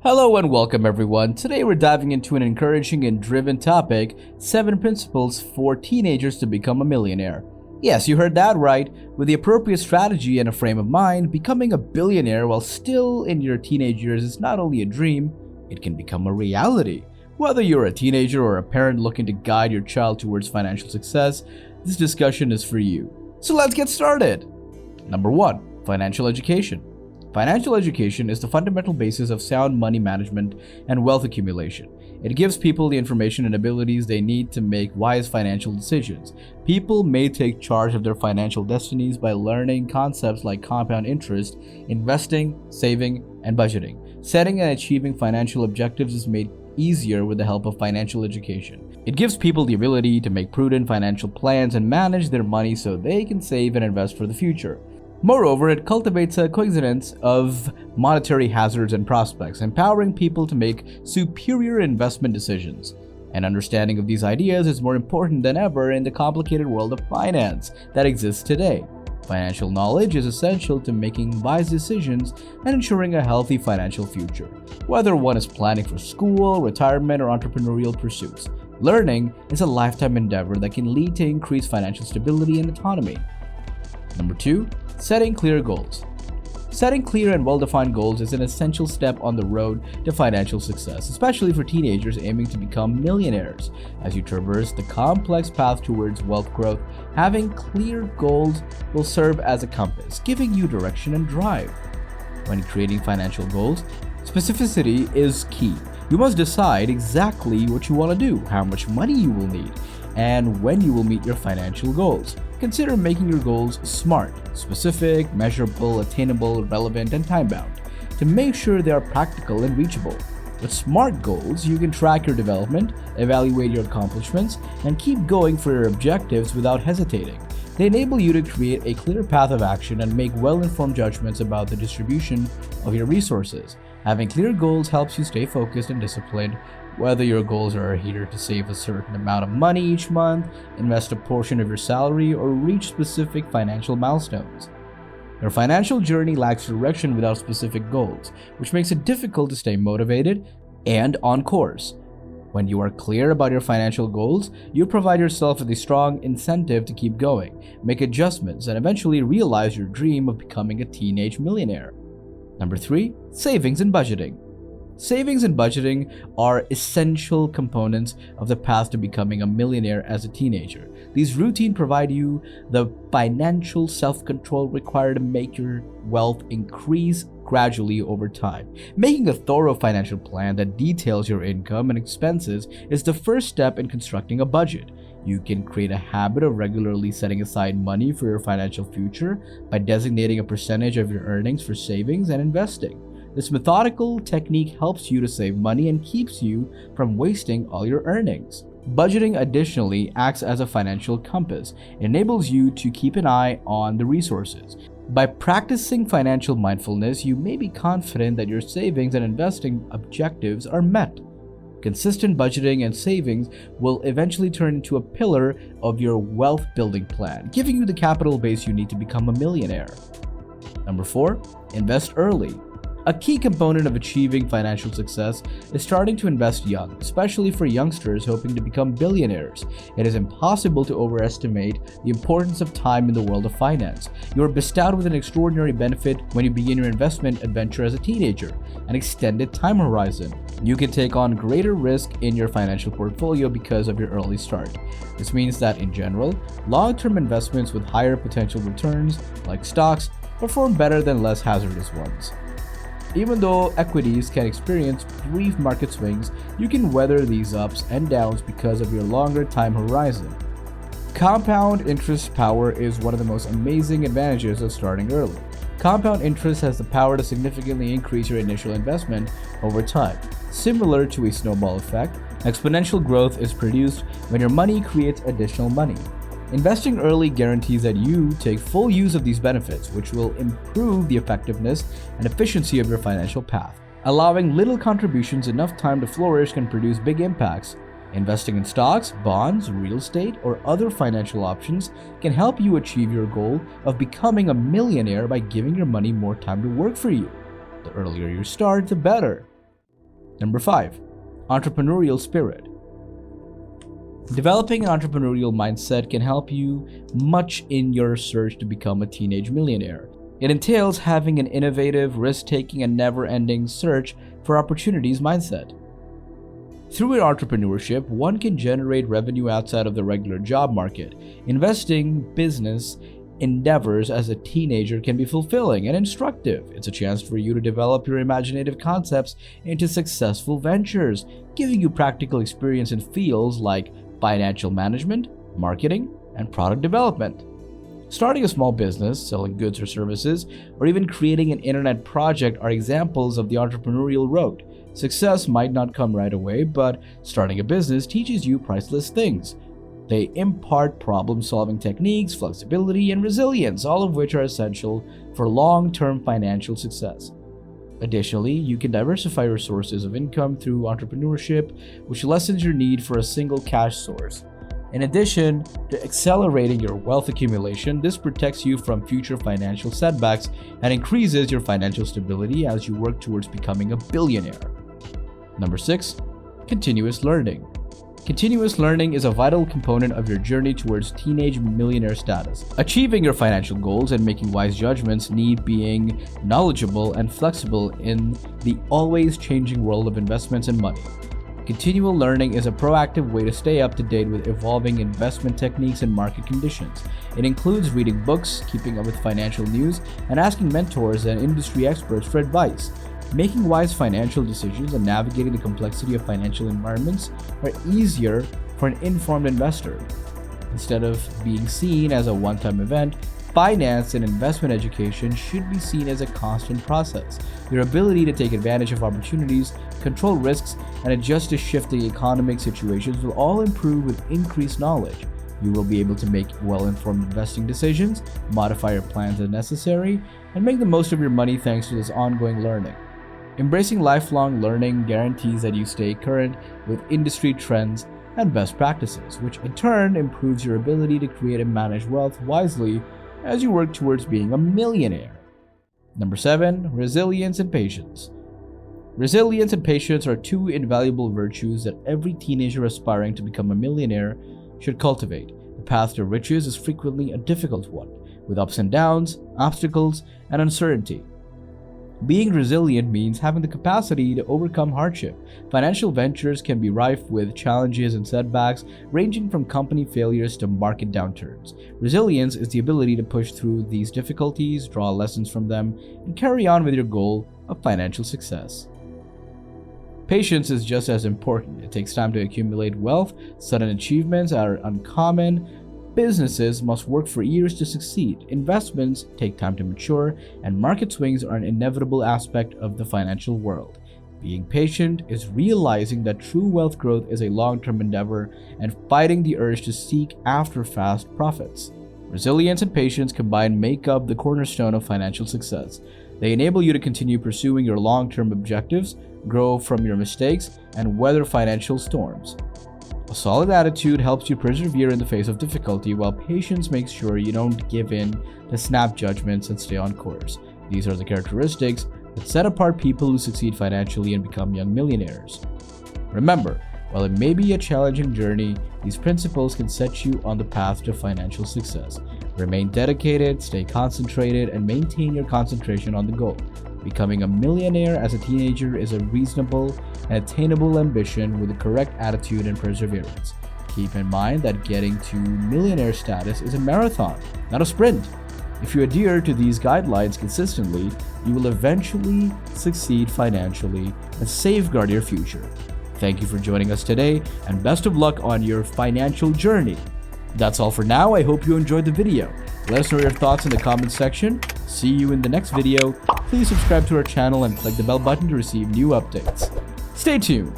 Hello and welcome everyone. Today we're diving into an encouraging and driven topic, 7 principles for teenagers to become a millionaire. Yes, you heard that right. With the appropriate strategy and a frame of mind, becoming a billionaire while still in your teenage years is not only a dream, it can become a reality. Whether you're a teenager or a parent looking to guide your child towards financial success, this discussion is for you. So let's get started. Number 1. Financial education. Financial education is the fundamental basis of sound money management and wealth accumulation. It gives people the information and abilities they need to make wise financial decisions. People may take charge of their financial destinies by learning concepts like compound interest, investing, saving, and budgeting. Setting and achieving financial objectives is made easier with the help of financial education. It gives people the ability to make prudent financial plans and manage their money so they can save and invest for the future. Moreover, it cultivates a cognizance of monetary hazards and prospects, empowering people to make superior investment decisions. An understanding of these ideas is more important than ever in the complicated world of finance that exists today. Financial knowledge is essential to making wise decisions and ensuring a healthy financial future, whether one is planning for school, retirement, or entrepreneurial pursuits. Learning is a lifetime endeavor that can lead to increased financial stability and autonomy. Number 2. Setting clear goals. Setting clear and well-defined goals is an essential step on the road to financial success, especially for teenagers aiming to become millionaires. As you traverse the complex path towards wealth growth, having clear goals will serve as a compass, giving you direction and drive. When creating financial goals, specificity is key. You must decide exactly what you want to do, how much money you will need, and when you will meet your financial goals. Consider making your goals SMART, specific, measurable, attainable, relevant, and time-bound, to make sure they are practical and reachable. With SMART goals, you can track your development, evaluate your accomplishments, and keep going for your objectives without hesitating. They enable you to create a clear path of action and make well-informed judgments about the distribution of your resources. Having clear goals helps you stay focused and disciplined. Whether your goals are here to save a certain amount of money each month, invest a portion of your salary, or reach specific financial milestones. Your financial journey lacks direction without specific goals, which makes it difficult to stay motivated and on course. When you are clear about your financial goals, you provide yourself with a strong incentive to keep going, make adjustments, and eventually realize your dream of becoming a teenage millionaire. Number 3. Savings and budgeting. Savings and budgeting are essential components of the path to becoming a millionaire as a teenager. These routines provide you the financial self-control required to make your wealth increase gradually over time. Making a thorough financial plan that details your income and expenses is the first step in constructing a budget. You can create a habit of regularly setting aside money for your financial future by designating a percentage of your earnings for savings and investing. This methodical technique helps you to save money and keeps you from wasting all your earnings. Budgeting additionally acts as a financial compass. It enables you to keep an eye on the resources. By practicing financial mindfulness, you may be confident that your savings and investing objectives are met. Consistent budgeting and savings will eventually turn into a pillar of your wealth building plan, giving you the capital base you need to become a millionaire. Number 4. Invest early. A key component of achieving financial success is starting to invest young, especially for youngsters hoping to become billionaires. It is impossible to overestimate the importance of time in the world of finance. You are bestowed with an extraordinary benefit when you begin your investment adventure as a teenager, an extended time horizon. You can take on greater risk in your financial portfolio because of your early start. This means that in general, long-term investments with higher potential returns, like stocks, perform better than less hazardous ones. Even though equities can experience brief market swings, you can weather these ups and downs because of your longer time horizon. Compound interest power is one of the most amazing advantages of starting early. Compound interest has the power to significantly increase your initial investment over time. Similar to a snowball effect, exponential growth is produced when your money creates additional money. Investing early guarantees that you take full use of these benefits, which will improve the effectiveness and efficiency of your financial path. Allowing little contributions enough time to flourish can produce big impacts. Investing in stocks, bonds, real estate, or other financial options can help you achieve your goal of becoming a millionaire by giving your money more time to work for you. The earlier you start, the better. Number 5. Entrepreneurial spirit. Developing an entrepreneurial mindset can help you much in your search to become a teenage millionaire. It entails having an innovative, risk-taking, and never-ending search for opportunities mindset. Through entrepreneurship, one can generate revenue outside of the regular job market. Investing business endeavors as a teenager can be fulfilling and instructive. It's a chance for you to develop your imaginative concepts into successful ventures, giving you practical experience in fields like financial management, marketing, and product development. Starting a small business, selling goods or services, or even creating an internet project are examples of the entrepreneurial road. Success might not come right away, but starting a business teaches you priceless things. They impart problem-solving techniques, flexibility, and resilience, all of which are essential for long-term financial success. Additionally, you can diversify your sources of income through entrepreneurship, which lessens your need for a single cash source. In addition to accelerating your wealth accumulation, this protects you from future financial setbacks and increases your financial stability as you work towards becoming a billionaire. Number 6. Continuous learning. Continuous learning is a vital component of your journey towards teenage millionaire status. Achieving your financial goals and making wise judgments need being knowledgeable and flexible in the always changing world of investments and money. Continual learning is a proactive way to stay up to date with evolving investment techniques and market conditions. It includes reading books, keeping up with financial news, and asking mentors and industry experts for advice. Making wise financial decisions and navigating the complexity of financial environments are easier for an informed investor. Instead of being seen as a one-time event, finance and investment education should be seen as a constant process. Your ability to take advantage of opportunities, control risks, and adjust to shifting economic situations will all improve with increased knowledge. You will be able to make well-informed investing decisions, modify your plans as necessary, and make the most of your money thanks to this ongoing learning. Embracing lifelong learning guarantees that you stay current with industry trends and best practices, which in turn improves your ability to create and manage wealth wisely as you work towards being a millionaire. Number 7. Resilience and patience. Resilience and patience are two invaluable virtues that every teenager aspiring to become a millionaire should cultivate. The path to riches is frequently a difficult one, with ups and downs, obstacles, and uncertainty. Being resilient means having the capacity to overcome hardship. Financial ventures can be rife with challenges and setbacks, ranging from company failures to market downturns. Resilience is the ability to push through these difficulties, draw lessons from them, and carry on with your goal of financial success. Patience is just as important. It takes time to accumulate wealth. Sudden achievements are uncommon. Businesses must work for years to succeed. Investments take time to mature, and market swings are an inevitable aspect of the financial world. Being patient is realizing that true wealth growth is a long-term endeavor and fighting the urge to seek after fast profits. Resilience and patience combined make up the cornerstone of financial success. They enable you to continue pursuing your long-term objectives, grow from your mistakes, and weather financial storms. A solid attitude helps you persevere in the face of difficulty, while patience makes sure you don't give in to snap judgments and stay on course. These are the characteristics that set apart people who succeed financially and become young millionaires. Remember, while it may be a challenging journey, these principles can set you on the path to financial success. Remain dedicated, stay concentrated, and maintain your concentration on the goal. Becoming a millionaire as a teenager is a reasonable and attainable ambition with the correct attitude and perseverance. Keep in mind that getting to millionaire status is a marathon, not a sprint. If you adhere to these guidelines consistently, you will eventually succeed financially and safeguard your future. Thank you for joining us today, and best of luck on your financial journey. That's all for now. I hope you enjoyed the video. Let us know your thoughts in the comments section. See you in the next video. Please subscribe to our channel and click the bell button to receive new updates. Stay tuned.